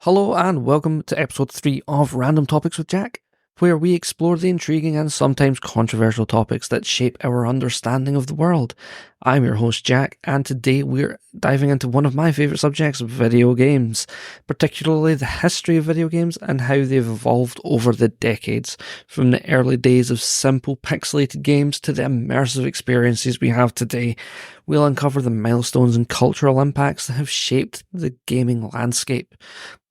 Hello and welcome to episode 3 of Random Topics with Jack, where we explore the intriguing and sometimes controversial topics that shape our understanding of the world. I'm your host Jack, and today we're diving into one of my favourite subjects, video games, particularly the history of video games and how they've evolved over the decades, from the early days of simple pixelated games to the immersive experiences we have today. We'll uncover the milestones and cultural impacts that have shaped the gaming landscape.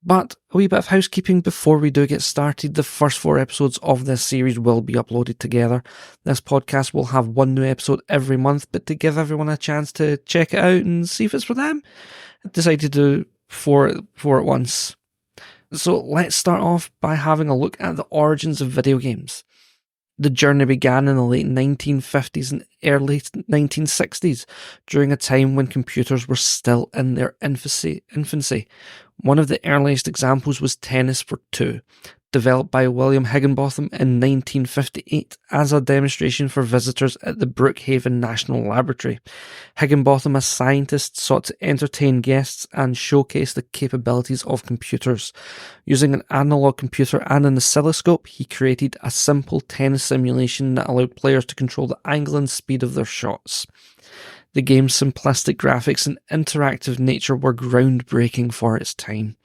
But a wee bit of housekeeping before we do get started. The first 4 episodes of this series will be uploaded together. This podcast will have one new episode every month, but to give everyone a chance to check it out and see if it's for them, I decided to do four at once. So let's start off by having a look at the origins of video games. The journey began in the late 1950s and early 1960s, during a time when computers were still in their infancy. One of the earliest examples was Tennis for Two, developed by William Higginbotham in 1958 as a demonstration for visitors at the Brookhaven National Laboratory. Higginbotham, a scientist, sought to entertain guests and showcase the capabilities of computers. Using an analog computer and an oscilloscope, he created a simple tennis simulation that allowed players to control the angle and speed of their shots. The game's simplistic graphics and interactive nature were groundbreaking for its time,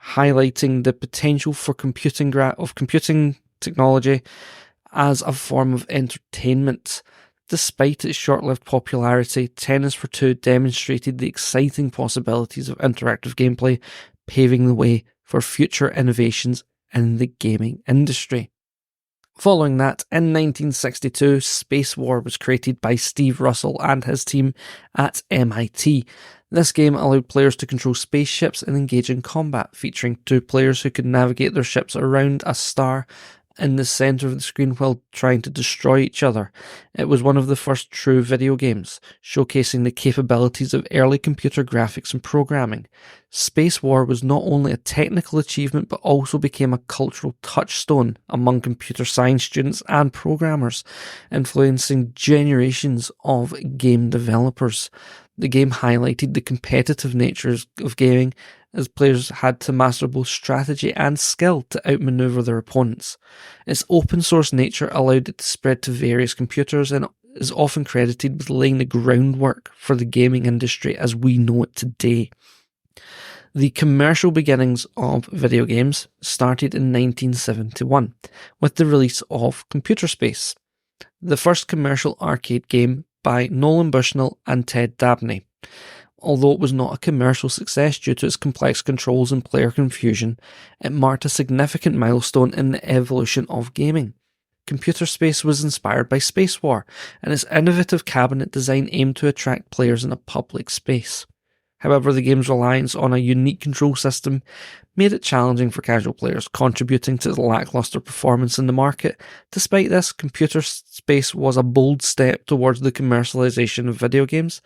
highlighting the potential for computing technology as a form of entertainment. Despite its short-lived popularity, Tennis for Two demonstrated the exciting possibilities of interactive gameplay, paving the way for future innovations in the gaming industry. Following that, in 1962, Spacewar was created by Steve Russell and his team at MIT. This game allowed players to control spaceships and engage in combat, featuring 2 players who could navigate their ships around a star in the centre of the screen while trying to destroy each other. It was one of the first true video games, showcasing the capabilities of early computer graphics and programming. Spacewar was not only a technical achievement but also became a cultural touchstone among computer science students and programmers, influencing generations of game developers. The game highlighted the competitive nature of gaming, as players had to master both strategy and skill to outmaneuver their opponents. Its open source nature allowed it to spread to various computers and is often credited with laying the groundwork for the gaming industry as we know it today. The commercial beginnings of video games started in 1971 with the release of Computer Space, the first commercial arcade game by Nolan Bushnell and Ted Dabney. Although it was not a commercial success due to its complex controls and player confusion, it marked a significant milestone in the evolution of gaming. Computer Space was inspired by Spacewar, and its innovative cabinet design aimed to attract players in a public space. However, the game's reliance on a unique control system made it challenging for casual players, contributing to the lackluster performance in the market. Despite this, Computer Space was a bold step towards the commercialization of video games,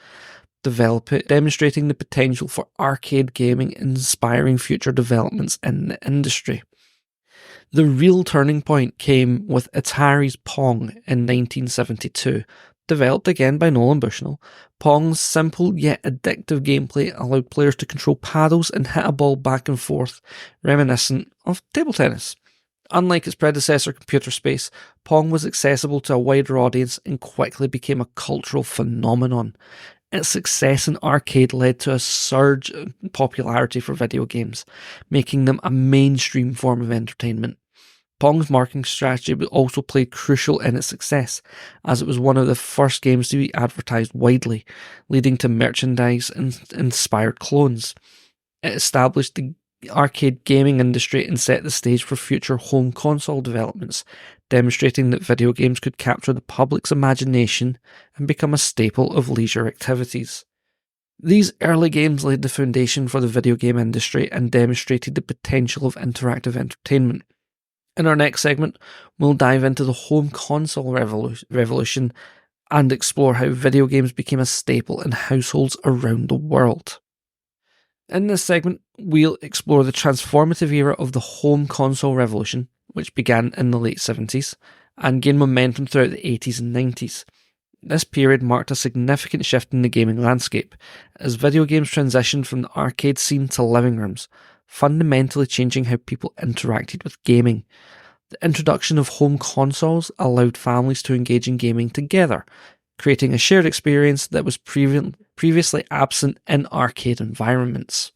demonstrating the potential for arcade gaming and inspiring future developments in the industry. The real turning point came with Atari's Pong in 1972. Developed again by Nolan Bushnell, Pong's simple yet addictive gameplay allowed players to control paddles and hit a ball back and forth, reminiscent of table tennis. Unlike its predecessor Computer Space, Pong was accessible to a wider audience and quickly became a cultural phenomenon. Its success in arcade led to a surge in popularity for video games, making them a mainstream form of entertainment. Pong's marketing strategy also played crucial in its success, as it was one of the first games to be advertised widely, leading to merchandise and inspired clones. It established the arcade gaming industry and set the stage for future home console developments, demonstrating that video games could capture the public's imagination and become a staple of leisure activities. These early games laid the foundation for the video game industry and demonstrated the potential of interactive entertainment. In our next segment, we'll dive into the home console revolution and explore how video games became a staple in households around the world. In this segment, we'll explore the transformative era of the home console revolution, which began in the late 70s, and gained momentum throughout the 80s and 90s. This period marked a significant shift in the gaming landscape, as video games transitioned from the arcade scene to living rooms, fundamentally changing how people interacted with gaming. The introduction of home consoles allowed families to engage in gaming together, creating a shared experience that was previously absent in arcade environments.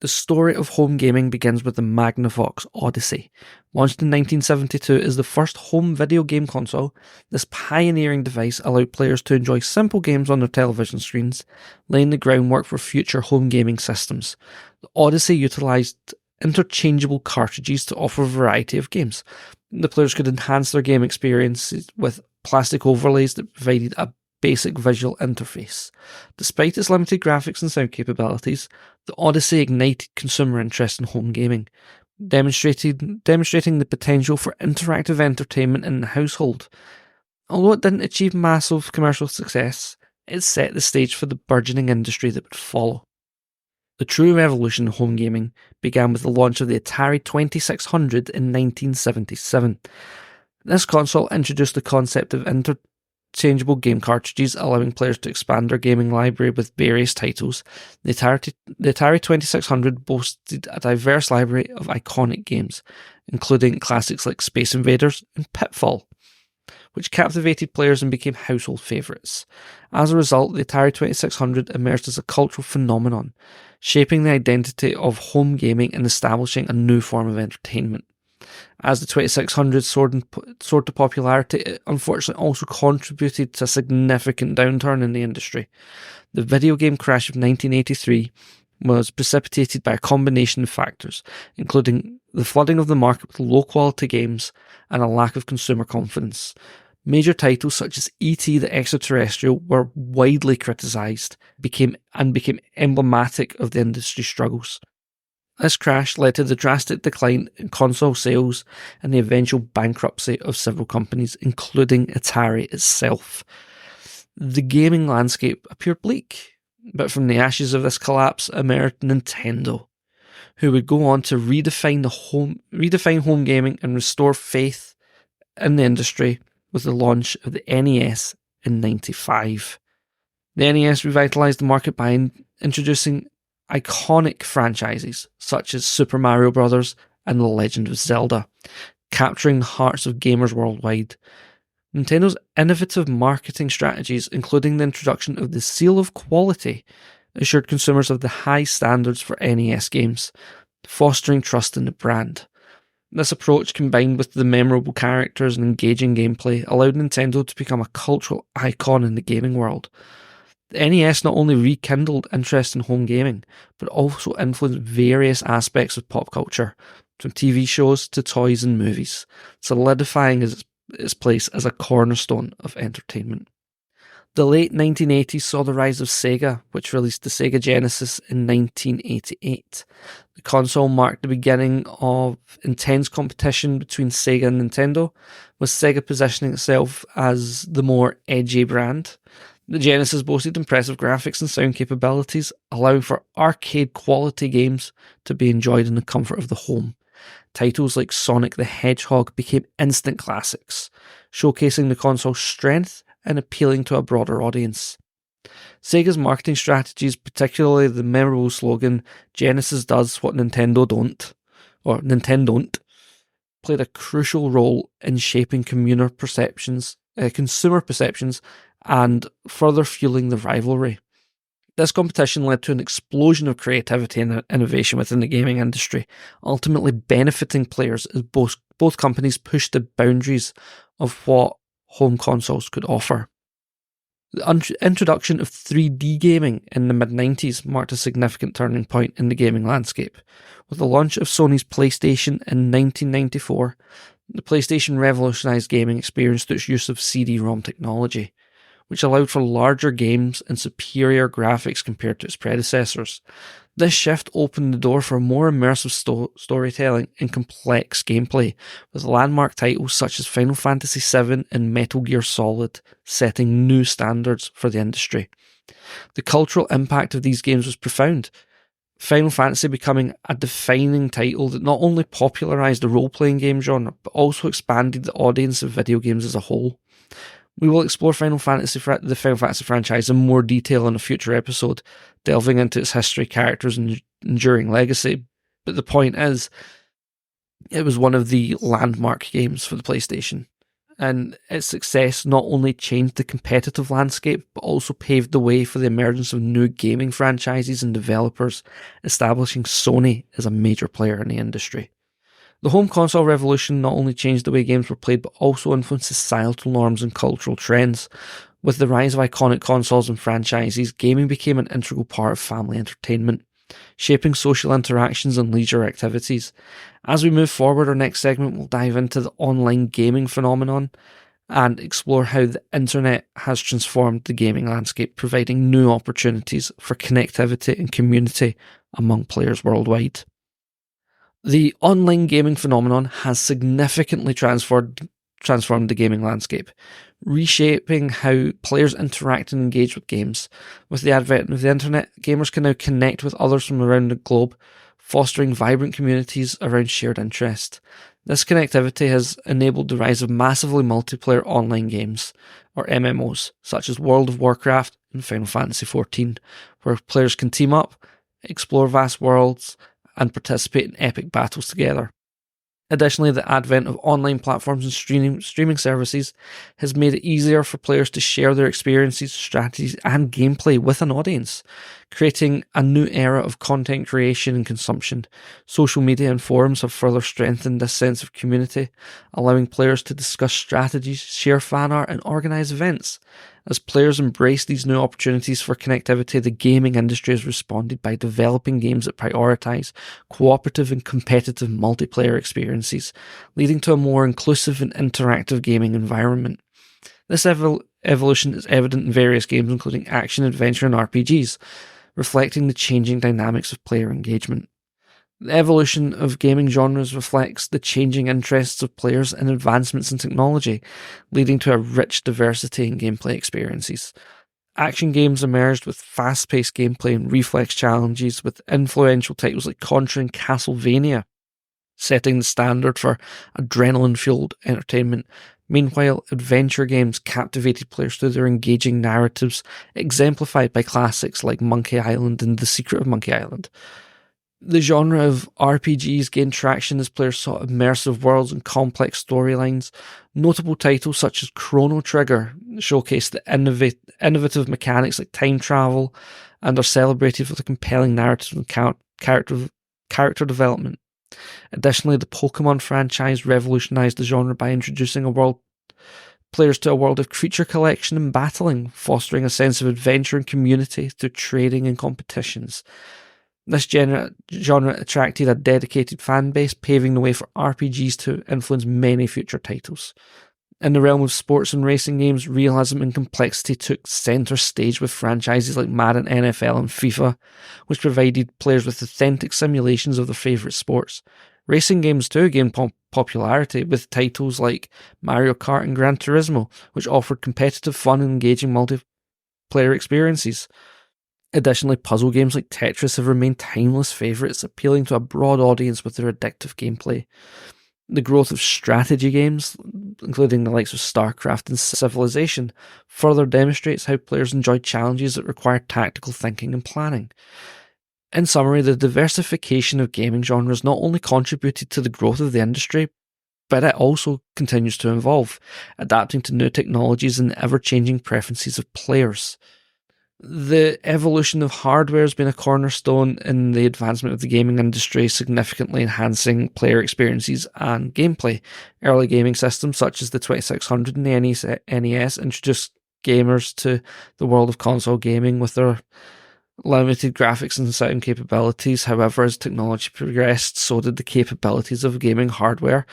The story of home gaming begins with the Magnavox Odyssey. Launched in 1972 as the first home video game console, this pioneering device allowed players to enjoy simple games on their television screens, laying the groundwork for future home gaming systems. The Odyssey utilised interchangeable cartridges to offer a variety of games. The players could enhance their game experiences with plastic overlays that provided a basic visual interface. Despite its limited graphics and sound capabilities, the Odyssey ignited consumer interest in home gaming, demonstrating the potential for interactive entertainment in the household. Although it didn't achieve massive commercial success, it set the stage for the burgeoning industry that would follow. The true revolution in home gaming began with the launch of the Atari 2600 in 1977. This console introduced the concept of interchangeable game cartridges, allowing players to expand their gaming library with various titles. The Atari 2600 boasted a diverse library of iconic games, including classics like Space Invaders and Pitfall, which captivated players and became household favourites. As a result, the Atari 2600 emerged as a cultural phenomenon, shaping the identity of home gaming and establishing a new form of entertainment. As the 2600 soared to popularity, it unfortunately also contributed to a significant downturn in the industry. The video game crash of 1983 was precipitated by a combination of factors, including the flooding of the market with low-quality games and a lack of consumer confidence. Major titles such as E.T. the Extraterrestrial were widely criticised, became emblematic of the industry struggles. This crash led to the drastic decline in console sales and the eventual bankruptcy of several companies, including Atari itself. The gaming landscape appeared bleak, but from the ashes of this collapse emerged Nintendo, who would go on to redefine home gaming and restore faith in the industry with the launch of the NES in 1995. The NES revitalised the market by introducing iconic franchises such as Super Mario Bros. And The Legend of Zelda, capturing the hearts of gamers worldwide. Nintendo's innovative marketing strategies, including the introduction of the Seal of Quality, assured consumers of the high standards for NES games, fostering trust in the brand. This approach, combined with the memorable characters and engaging gameplay, allowed Nintendo to become a cultural icon in the gaming world. The NES not only rekindled interest in home gaming, but also influenced various aspects of pop culture, from TV shows to toys and movies, solidifying its place as a cornerstone of entertainment. The late 1980s saw the rise of Sega, which released the Sega Genesis in 1988. The console marked the beginning of intense competition between Sega and Nintendo, with Sega positioning itself as the more edgy brand. The Genesis boasted impressive graphics and sound capabilities, allowing for arcade-quality games to be enjoyed in the comfort of the home. Titles like Sonic the Hedgehog became instant classics, showcasing the console's strength and appealing to a broader audience. Sega's marketing strategies, particularly the memorable slogan, "Genesis does what Nintendo don't," or Nintendon't, played a crucial role in shaping consumer perceptions, and further fueling the rivalry. This competition led to an explosion of creativity and innovation within the gaming industry, ultimately benefiting players as both companies pushed the boundaries of what home consoles could offer. The introduction of 3D gaming in the mid-90s marked a significant turning point in the gaming landscape. With the launch of Sony's PlayStation in 1994, the PlayStation revolutionized gaming experience through its use of CD-ROM technology, which allowed for larger games and superior graphics compared to its predecessors. This shift opened the door for more immersive storytelling and complex gameplay, with landmark titles such as Final Fantasy VII and Metal Gear Solid setting new standards for the industry. The cultural impact of these games was profound, Final Fantasy becoming a defining title that not only popularised the role-playing game genre, but also expanded the audience of video games as a whole. We will explore the Final Fantasy franchise in more detail in a future episode, delving into its history, characters, and enduring legacy. But the point is, it was one of the landmark games for the PlayStation, and its success not only changed the competitive landscape, but also paved the way for the emergence of new gaming franchises and developers, establishing Sony as a major player in the industry. The home console revolution not only changed the way games were played, but also influenced societal norms and cultural trends. With the rise of iconic consoles and franchises, gaming became an integral part of family entertainment, shaping social interactions and leisure activities. As we move forward, our next segment will dive into the online gaming phenomenon and explore how the internet has transformed the gaming landscape, providing new opportunities for connectivity and community among players worldwide. The online gaming phenomenon has significantly transformed the gaming landscape, reshaping how players interact and engage with games. With the advent of the internet, gamers can now connect with others from around the globe, fostering vibrant communities around shared interest. This connectivity has enabled the rise of massively multiplayer online games, or MMOs, such as World of Warcraft and Final Fantasy XIV, where players can team up, explore vast worlds, and participate in epic battles together. Additionally, the advent of online platforms and streaming services has made it easier for players to share their experiences, strategies, and gameplay with an audience, creating a new era of content creation and consumption. Social media and forums have further strengthened this sense of community, allowing players to discuss strategies, share fan art, and organise events. As players embrace these new opportunities for connectivity, the gaming industry has responded by developing games that prioritise cooperative and competitive multiplayer experiences, leading to a more inclusive and interactive gaming environment. This evolution is evident in various games, including action, adventure, and RPGs, reflecting the changing dynamics of player engagement. The evolution of gaming genres reflects the changing interests of players and advancements in technology, leading to a rich diversity in gameplay experiences. Action games emerged with fast-paced gameplay and reflex challenges, with influential titles like Contra and Castlevania setting the standard for adrenaline-fueled entertainment. Meanwhile, adventure games captivated players through their engaging narratives, exemplified by classics like Monkey Island and The Secret of Monkey Island. The genre of RPGs gained traction as players sought immersive worlds and complex storylines. Notable titles such as Chrono Trigger showcase the innovative mechanics like time travel and are celebrated for the compelling narrative and character development. Additionally, the Pokemon franchise revolutionized the genre by introducing players to a world of creature collection and battling, fostering a sense of adventure and community through trading and competitions. This genre attracted a dedicated fan base, paving the way for RPGs to influence many future titles. In the realm of sports and racing games, realism and complexity took centre stage with franchises like Madden, NFL, and FIFA, which provided players with authentic simulations of their favourite sports. Racing games too gained popularity with titles like Mario Kart and Gran Turismo, which offered competitive, fun, and engaging multiplayer experiences. Additionally, puzzle games like Tetris have remained timeless favourites, appealing to a broad audience with their addictive gameplay. The growth of strategy games, including the likes of StarCraft and Civilization, further demonstrates how players enjoy challenges that require tactical thinking and planning. In summary, the diversification of gaming genres not only contributed to the growth of the industry, but it also continues to evolve, adapting to new technologies and the ever-changing preferences of players. The evolution of hardware has been a cornerstone in the advancement of the gaming industry, significantly enhancing player experiences and gameplay. Early gaming systems such as the 2600 and the NES introduced gamers to the world of console gaming with their limited graphics and sound capabilities. However, as technology progressed, so did the capabilities of gaming hardware.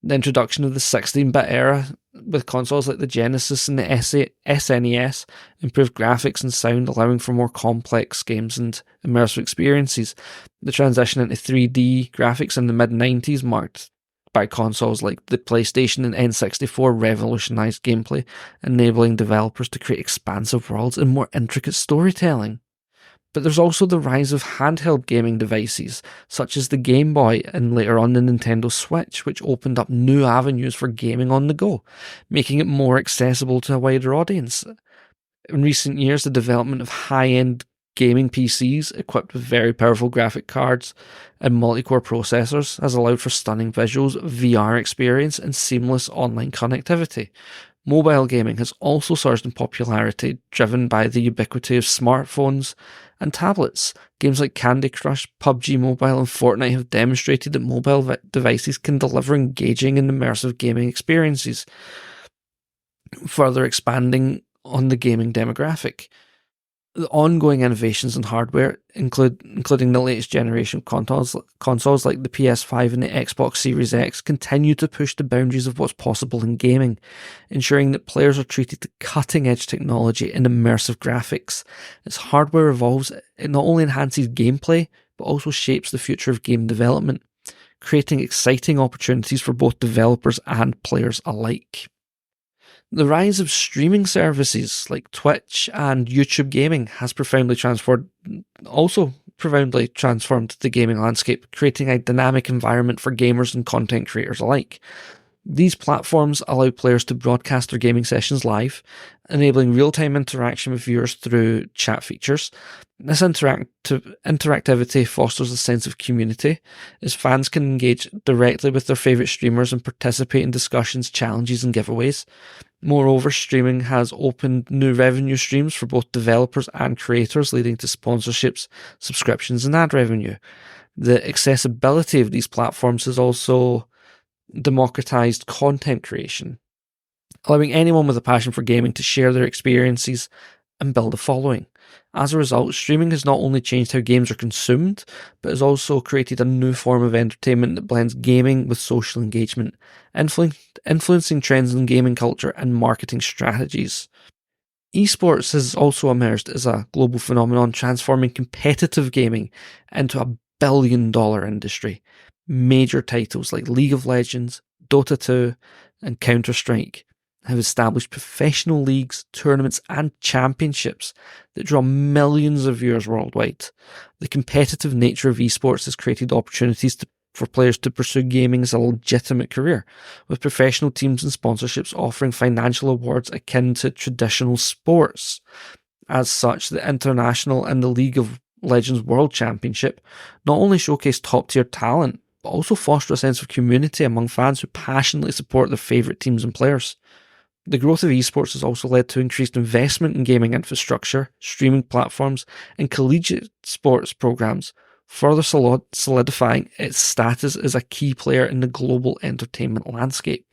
The introduction of the 16-bit era with consoles like the Genesis and the SNES improved graphics and sound, allowing for more complex games and immersive experiences. The transition into 3D graphics in the mid-90s, marked by consoles like the PlayStation and N64, revolutionized gameplay, enabling developers to create expansive worlds and more intricate storytelling. But there's also the rise of handheld gaming devices, such as the Game Boy and later on the Nintendo Switch, which opened up new avenues for gaming on the go, making it more accessible to a wider audience. In recent years, the development of high-end gaming PCs equipped with very powerful graphic cards and multi-core processors has allowed for stunning visuals, VR experience, and seamless online connectivity. Mobile gaming has also surged in popularity, driven by the ubiquity of smartphones and tablets. Games like Candy Crush, PUBG Mobile, and Fortnite have demonstrated that mobile devices can deliver engaging and immersive gaming experiences, further expanding on the gaming demographic. The ongoing innovations in hardware, including the latest generation consoles like the PS5 and the Xbox Series X, continue to push the boundaries of what's possible in gaming, ensuring that players are treated to cutting-edge technology and immersive graphics. As hardware evolves, it not only enhances gameplay, but also shapes the future of game development, creating exciting opportunities for both developers and players alike. The rise of streaming services like Twitch and YouTube gaming has profoundly transformed the gaming landscape, creating a dynamic environment for gamers and content creators alike. These platforms allow players to broadcast their gaming sessions live, enabling real-time interaction with viewers through chat features. This interactivity fosters a sense of community, as fans can engage directly with their favourite streamers and participate in discussions, challenges, and giveaways. Moreover, streaming has opened new revenue streams for both developers and creators, leading to sponsorships, subscriptions, and ad revenue. The accessibility of these platforms has also democratized content creation, allowing anyone with a passion for gaming to share their experiences and build a following. As a result, streaming has not only changed how games are consumed, but has also created a new form of entertainment that blends gaming with social engagement, influencing trends in gaming culture and marketing strategies. Esports has also emerged as a global phenomenon, transforming competitive gaming into a billion-dollar industry. Major titles like League of Legends, Dota 2, and Counter-Strike have established professional leagues, tournaments, and championships that draw millions of viewers worldwide. The competitive nature of esports has created opportunities for players to pursue gaming as a legitimate career, with professional teams and sponsorships offering financial awards akin to traditional sports. As such, the International and the League of Legends World Championship not only showcase top-tier talent, but also foster a sense of community among fans who passionately support their favourite teams and players. The growth of esports has also led to increased investment in gaming infrastructure, streaming platforms, and collegiate sports programs, further solidifying its status as a key player in the global entertainment landscape.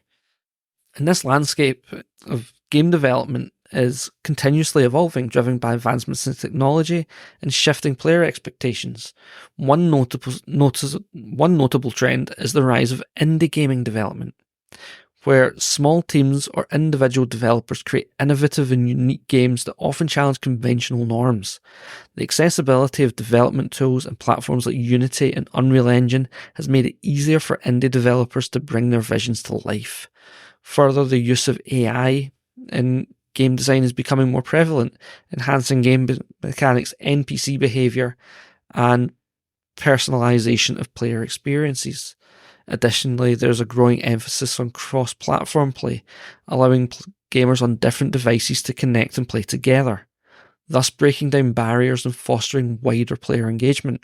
And this landscape of game development is continuously evolving, driven by advancements in technology and shifting player expectations. One notable trend is the rise of indie gaming development, where small teams or individual developers create innovative and unique games that often challenge conventional norms. The accessibility of development tools and platforms like Unity and Unreal Engine has made it easier for indie developers to bring their visions to life. Further, the use of AI in game design is becoming more prevalent, enhancing game mechanics, NPC behaviour, and personalisation of player experiences. Additionally, there's a growing emphasis on cross-platform play, allowing gamers on different devices to connect and play together, thus breaking down barriers and fostering wider player engagement.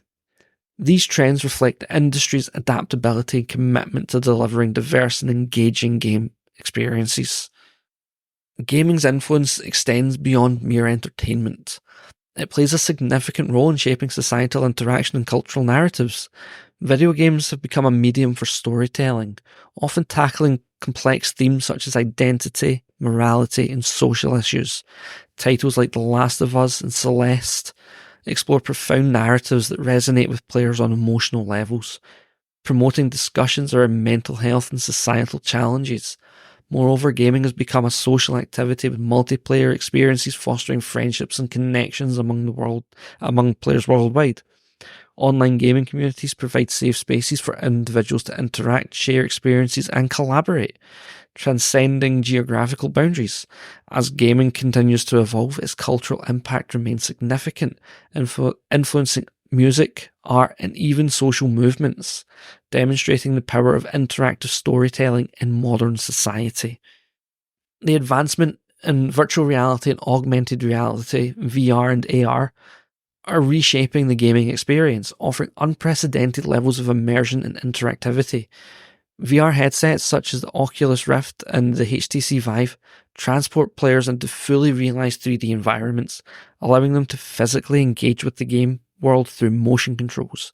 These trends reflect the industry's adaptability and commitment to delivering diverse and engaging game experiences. Gaming's influence extends beyond mere entertainment. It plays a significant role in shaping societal interaction and cultural narratives. Video games have become a medium for storytelling, often tackling complex themes such as identity, morality, and social issues. Titles like The Last of Us and Celeste explore profound narratives that resonate with players on emotional levels, promoting discussions around mental health and societal challenges. Moreover, gaming has become a social activity with multiplayer experiences fostering friendships and connections among players worldwide. Online gaming communities provide safe spaces for individuals to interact, share experiences, and collaborate, transcending geographical boundaries. As gaming continues to evolve, its cultural impact remains significant, influencing music, art, and even social movements, demonstrating the power of interactive storytelling in modern society. The advancement in virtual reality and augmented reality, VR and AR, are reshaping the gaming experience, offering unprecedented levels of immersion and interactivity. VR headsets such as the Oculus Rift and the HTC Vive transport players into fully realised 3D environments, allowing them to physically engage with the game world through motion controls.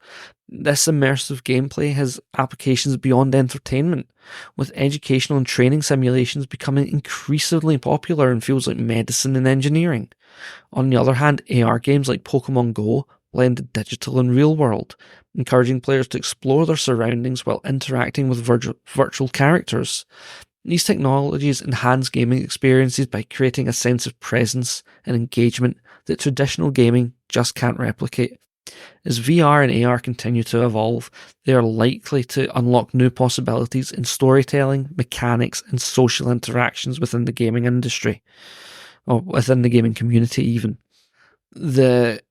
This immersive gameplay has applications beyond entertainment, with educational and training simulations becoming increasingly popular in fields like medicine and engineering. On the other hand, AR games like Pokemon Go blend the digital and real world, encouraging players to explore their surroundings while interacting with virtual characters. These technologies enhance gaming experiences by creating a sense of presence and engagement that traditional gaming just can't replicate. As VR and AR continue to evolve, they are likely to unlock new possibilities in storytelling, mechanics, and social interactions within the gaming industry, or within the gaming community even. The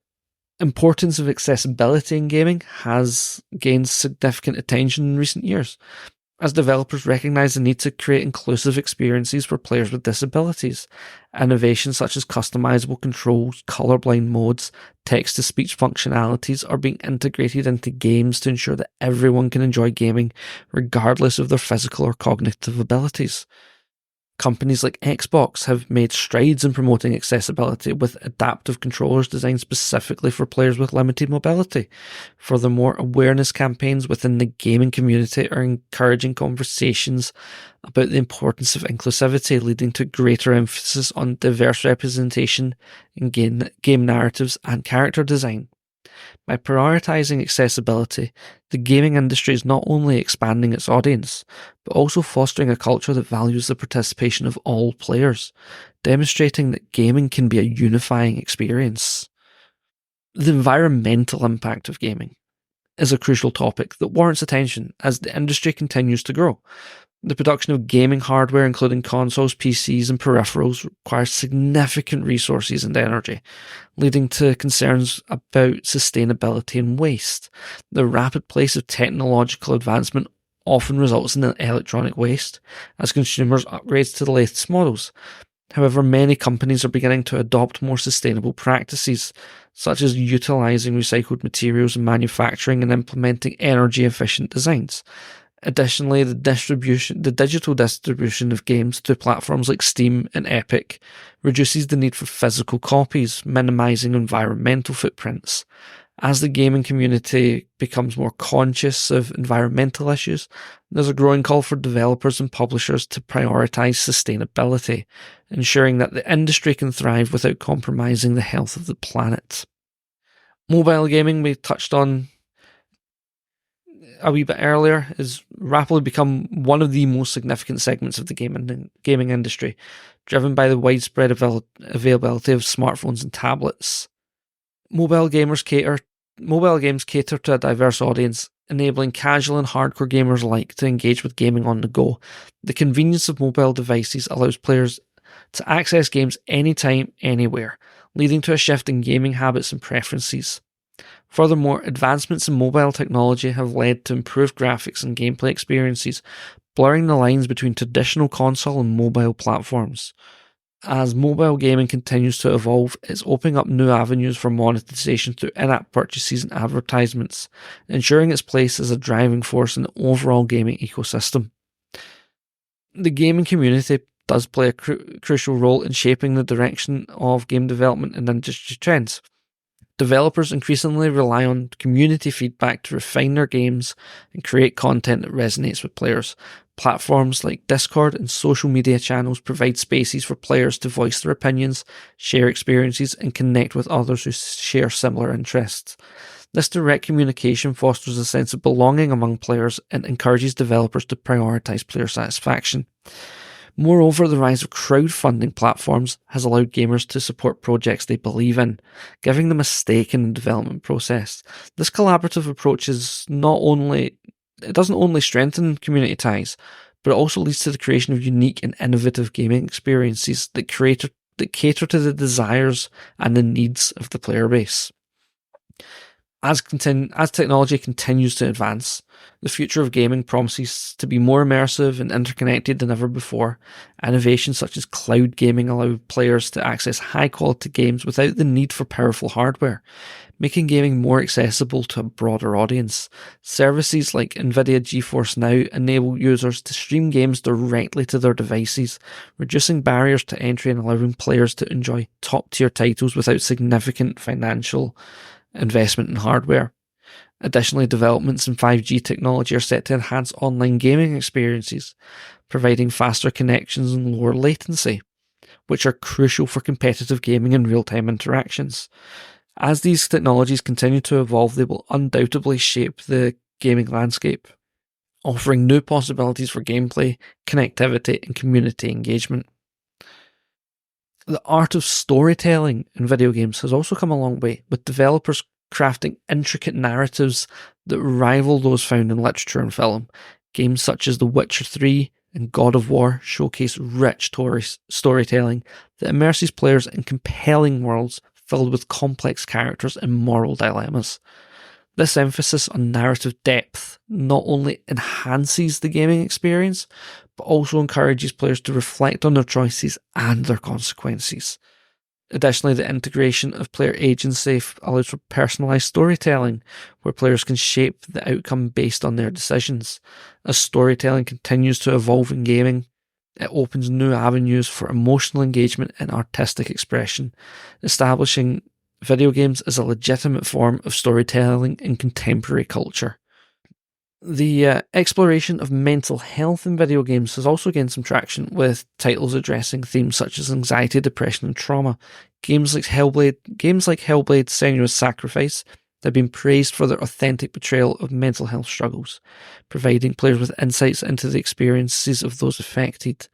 importance of accessibility in gaming has gained significant attention in recent years, as developers recognise the need to create inclusive experiences for players with disabilities. Innovations such as customizable controls, colourblind modes, text-to-speech functionalities are being integrated into games to ensure that everyone can enjoy gaming regardless of their physical or cognitive abilities. Companies like Xbox have made strides in promoting accessibility with adaptive controllers designed specifically for players with limited mobility. Furthermore, awareness campaigns within the gaming community are encouraging conversations about the importance of inclusivity, leading to greater emphasis on diverse representation in game narratives and character design. By prioritising accessibility, the gaming industry is not only expanding its audience, but also fostering a culture that values the participation of all players, demonstrating that gaming can be a unifying experience. The environmental impact of gaming is a crucial topic that warrants attention as the industry continues to grow. The production of gaming hardware, including consoles, PCs, and peripherals, requires significant resources and energy, leading to concerns about sustainability and waste. The rapid pace of technological advancement often results in electronic waste as consumers upgrade to the latest models. However, many companies are beginning to adopt more sustainable practices, such as utilising recycled materials in manufacturing and implementing energy-efficient designs. Additionally, the digital distribution of games to platforms like Steam and Epic reduces the need for physical copies, minimising environmental footprints. As the gaming community becomes more conscious of environmental issues, there's a growing call for developers and publishers to prioritise sustainability, ensuring that the industry can thrive without compromising the health of the planet. Mobile gaming, we touched on a wee bit earlier, has rapidly become one of the most significant segments of the gaming industry, driven by the widespread availability of smartphones and tablets. Mobile games cater to a diverse audience, enabling casual and hardcore gamers alike to engage with gaming on the go. The convenience of mobile devices allows players to access games anytime, anywhere, leading to a shift in gaming habits and preferences. Furthermore, advancements in mobile technology have led to improved graphics and gameplay experiences, blurring the lines between traditional console and mobile platforms. As mobile gaming continues to evolve, it's opening up new avenues for monetization through in-app purchases and advertisements, ensuring its place as a driving force in the overall gaming ecosystem. The gaming community does play a crucial role in shaping the direction of game development and industry trends. Developers increasingly rely on community feedback to refine their games and create content that resonates with players. Platforms like Discord and social media channels provide spaces for players to voice their opinions, share experiences, and connect with others who share similar interests. This direct communication fosters a sense of belonging among players and encourages developers to prioritize player satisfaction. Moreover, the rise of crowdfunding platforms has allowed gamers to support projects they believe in, giving them a stake in the development process. This collaborative approach doesn't only strengthen community ties, but it also leads to the creation of unique and innovative gaming experiences that cater to the desires and the needs of the player base. As technology continues to advance, the future of gaming promises to be more immersive and interconnected than ever before. Innovations such as cloud gaming allow players to access high-quality games without the need for powerful hardware, making gaming more accessible to a broader audience. Services like Nvidia GeForce Now enable users to stream games directly to their devices, reducing barriers to entry and allowing players to enjoy top-tier titles without significant financial investment in hardware. Additionally, developments in 5G technology are set to enhance online gaming experiences, providing faster connections and lower latency, which are crucial for competitive gaming and real-time interactions. As these technologies continue to evolve, they will undoubtedly shape the gaming landscape, offering new possibilities for gameplay, connectivity, and community engagement. The art of storytelling in video games has also come a long way, with developers crafting intricate narratives that rival those found in literature and film. Games such as The Witcher 3 and God of War showcase rich storytelling that immerses players in compelling worlds filled with complex characters and moral dilemmas. This emphasis on narrative depth not only enhances the gaming experience, but also encourages players to reflect on their choices and their consequences. Additionally, the integration of player agency allows for personalised storytelling, where players can shape the outcome based on their decisions. As storytelling continues to evolve in gaming, it opens new avenues for emotional engagement and artistic expression, establishing video games as a legitimate form of storytelling in contemporary culture. The exploration of mental health in video games has also gained some traction, with titles addressing themes such as anxiety, depression, and trauma. Games like Hellblade, Senua's Sacrifice have been praised for their authentic portrayal of mental health struggles, providing players with insights into the experiences of those affected.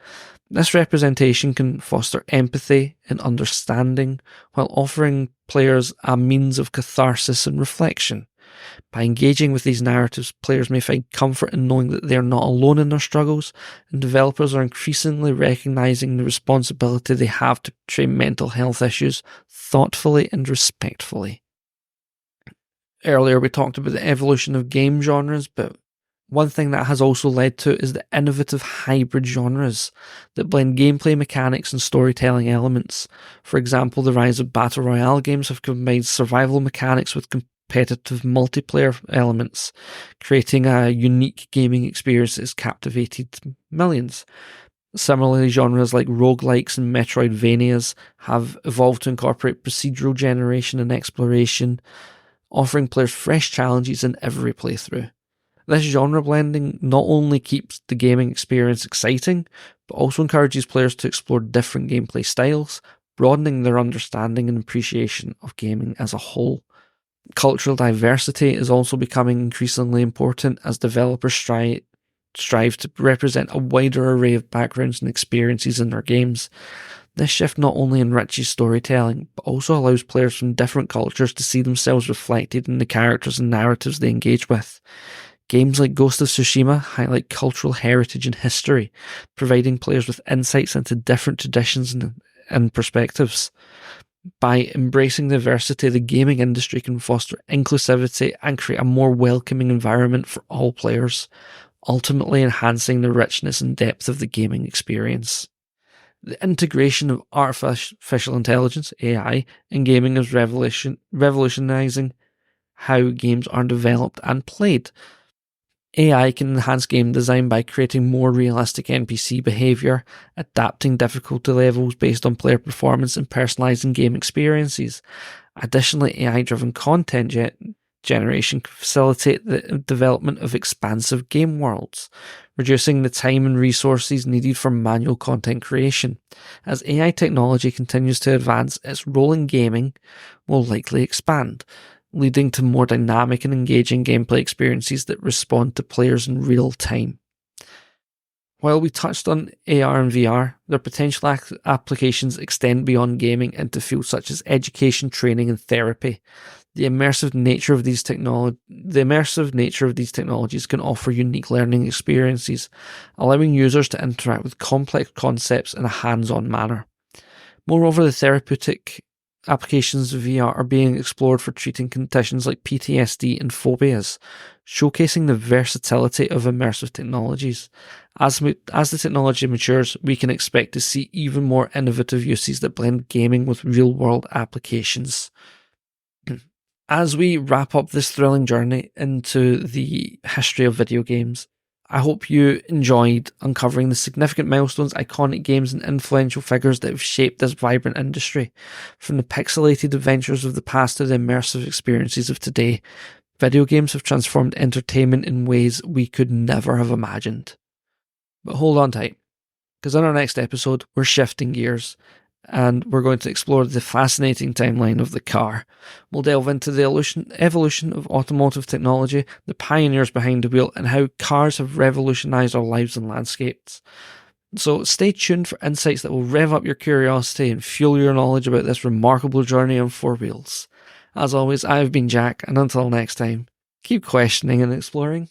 This representation can foster empathy and understanding, while offering players a means of catharsis and reflection. By engaging with these narratives, players may find comfort in knowing that they are not alone in their struggles, and developers are increasingly recognising the responsibility they have to portray mental health issues thoughtfully and respectfully. Earlier we talked about the evolution of game genres, but one thing that has also led to is the innovative hybrid genres that blend gameplay mechanics and storytelling elements. For example, the rise of battle royale games have combined survival mechanics with competitive multiplayer elements, creating a unique gaming experience that has captivated millions. Similarly, genres like roguelikes and Metroidvanias have evolved to incorporate procedural generation and exploration, offering players fresh challenges in every playthrough. This genre blending not only keeps the gaming experience exciting, but also encourages players to explore different gameplay styles, broadening their understanding and appreciation of gaming as a whole. Cultural diversity is also becoming increasingly important as developers strive to represent a wider array of backgrounds and experiences in their games. This shift not only enriches storytelling, but also allows players from different cultures to see themselves reflected in the characters and narratives they engage with. Games like Ghost of Tsushima highlight cultural heritage and history, providing players with insights into different traditions and perspectives. By embracing diversity, the gaming industry can foster inclusivity and create a more welcoming environment for all players, ultimately enhancing the richness and depth of the gaming experience. The integration of artificial intelligence, AI, in gaming is revolutionizing how games are developed and played. AI can enhance game design by creating more realistic NPC behaviour, adapting difficulty levels based on player performance, and personalising game experiences. Additionally, AI-driven content generation can facilitate the development of expansive game worlds, reducing the time and resources needed for manual content creation. As AI technology continues to advance, its role in gaming will likely expand, leading to more dynamic and engaging gameplay experiences that respond to players in real time. While we touched on AR and VR, their potential applications extend beyond gaming into fields such as education, training, and therapy. The immersive nature of these technologies can offer unique learning experiences, allowing users to interact with complex concepts in a hands-on manner. Moreover, the therapeutic applications of VR are being explored for treating conditions like PTSD and phobias, showcasing the versatility of immersive technologies. As the technology matures, we can expect to see even more innovative uses that blend gaming with real-world applications. As we wrap up this thrilling journey into the history of video games, I hope you enjoyed uncovering the significant milestones, iconic games, and influential figures that have shaped this vibrant industry. From the pixelated adventures of the past to the immersive experiences of today, video games have transformed entertainment in ways we could never have imagined. But hold on tight, because in our next episode, we're shifting gears, and we're going to explore the fascinating timeline of the car. We'll delve into the evolution of automotive technology, the pioneers behind the wheel, and how cars have revolutionized our lives and landscapes. So stay tuned for insights that will rev up your curiosity and fuel your knowledge about this remarkable journey on four wheels. As always, I've been Jack, and until next time, keep questioning and exploring.